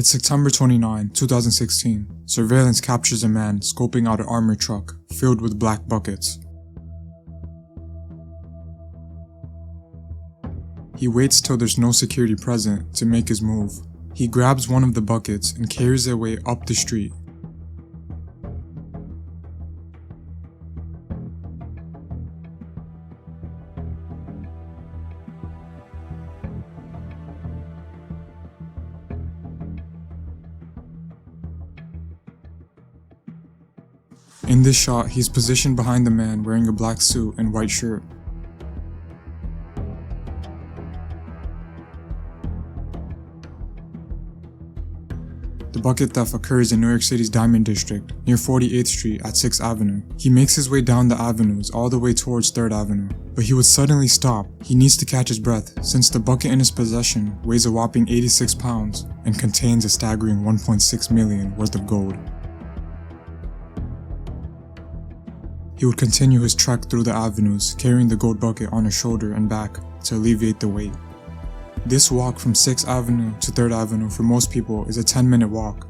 It's September 29, 2016. Surveillance captures a man scoping out an armored truck filled with black buckets. He waits till there's no security present to make his move. He grabs one of the buckets and carries it away up the street. In this shot, he's positioned behind the man wearing a black suit and white shirt. The bucket theft occurs in New York City's Diamond District, near 48th Street at 6th Avenue. He makes his way down the avenues all the way towards 3rd Avenue, but he would suddenly stop. He needs to catch his breath since the bucket in his possession weighs a whopping 86 pounds and contains a staggering $1.6 million worth of gold. He would continue his trek through the avenues, carrying the gold bucket on his shoulder and back to alleviate the weight. This walk from 6th Avenue to 3rd Avenue for most people is a 10-minute walk,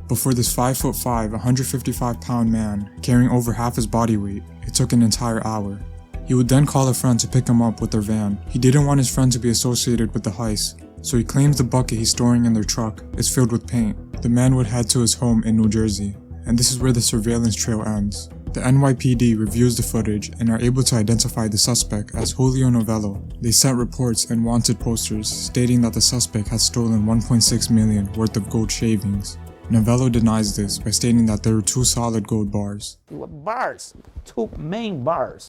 but for this 5'5", 155-pound man carrying over half his body weight, it took an entire hour. He would then call a friend to pick him up with their van. He didn't want his friend to be associated with the heist, so he claims the bucket he's storing in their truck is filled with paint. The man would head to his home in New Jersey, and this is where the surveillance trail ends. The NYPD reviews the footage and are able to identify the suspect as Julio Novello. They sent reports and wanted posters stating that the suspect had stolen $1.6 million worth of gold shavings. Novello denies this by stating that there were 2 solid gold bars. Bars, 2 main bars.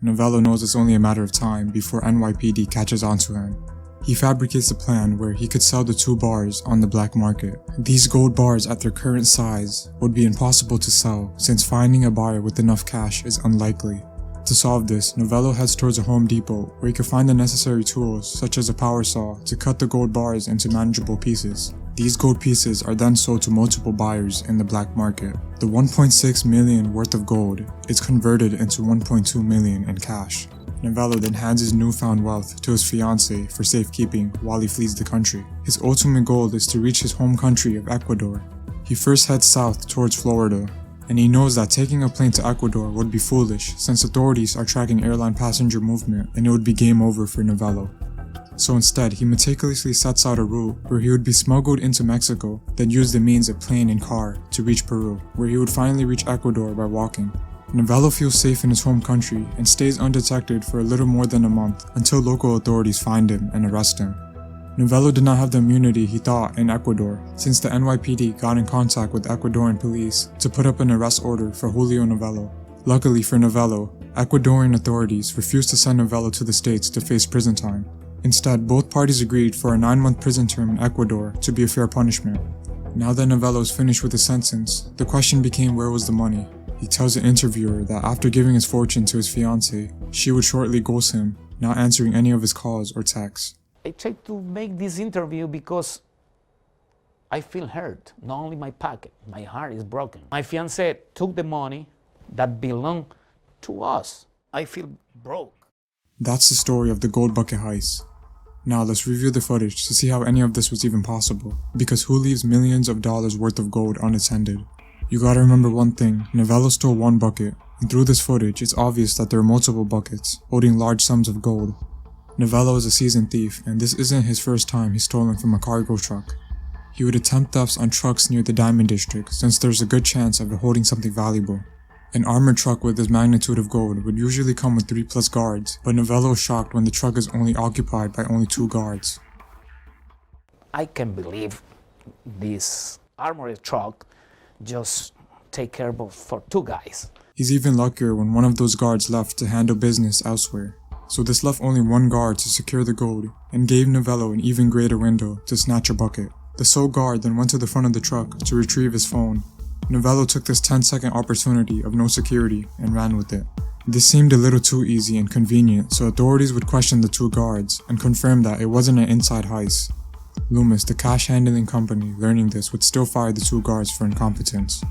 Novello knows it's only a matter of time before NYPD catches on to him. He fabricates a plan where he could sell the 2 bars on the black market. These gold bars at their current size would be impossible to sell since finding a buyer with enough cash is unlikely. To solve this, Novello heads towards a Home Depot where he could find the necessary tools such as a power saw to cut the gold bars into manageable pieces. These gold pieces are then sold to multiple buyers in the black market. The $1.6 million worth of gold is converted into $1.2 million in cash. Novello then hands his newfound wealth to his fiancée for safekeeping while he flees the country. His ultimate goal is to reach his home country of Ecuador. He first heads south towards Florida, and he knows that taking a plane to Ecuador would be foolish since authorities are tracking airline passenger movement and it would be game over for Novello. So instead, he meticulously sets out a route where he would be smuggled into Mexico, then use the means of plane and car to reach Peru, where he would finally reach Ecuador by walking. Novello feels safe in his home country and stays undetected for a little more than a month until local authorities find him and arrest him. Novello did not have the immunity he thought in Ecuador, since the NYPD got in contact with Ecuadorian police to put up an arrest order for Julio Novello. Luckily for Novello, Ecuadorian authorities refused to send Novello to the States to face prison time. Instead, both parties agreed for a 9-month prison term in Ecuador to be a fair punishment. Now that Novello is finished with his sentence, the question became where was the money? He tells an interviewer that after giving his fortune to his fiancée, she would shortly ghost him, not answering any of his calls or texts. I tried to make this interview because I feel hurt. Not only my pocket, my heart is broken. My fiancée took the money that belonged to us. I feel broke. That's the story of the gold bucket heist. Now let's review the footage to see how any of this was even possible, because who leaves millions of dollars worth of gold unattended? You gotta remember one thing, Novello stole 1 bucket, and through this footage it's obvious that there are multiple buckets, holding large sums of gold. Novello is a seasoned thief, and this isn't his first time he's stolen from a cargo truck. He would attempt thefts on trucks near the Diamond District since there's a good chance of it holding something valuable. An armored truck with this magnitude of gold would usually come with 3+ guards, but Novello is shocked when the truck is only occupied by only 2 guards. I can't believe this armored truck just take care of for 2 guys. He's even luckier when one of those guards left to handle business elsewhere. So this left only 1 guard to secure the gold and gave Novello an even greater window to snatch a bucket. The sole guard then went to the front of the truck to retrieve his phone. Novello took this 10-second opportunity of no security and ran with it. This seemed a little too easy and convenient, so authorities would question the 2 guards and confirm that it wasn't an inside heist. Loomis, the cash handling company, learning this would still fire the 2 guards for incompetence.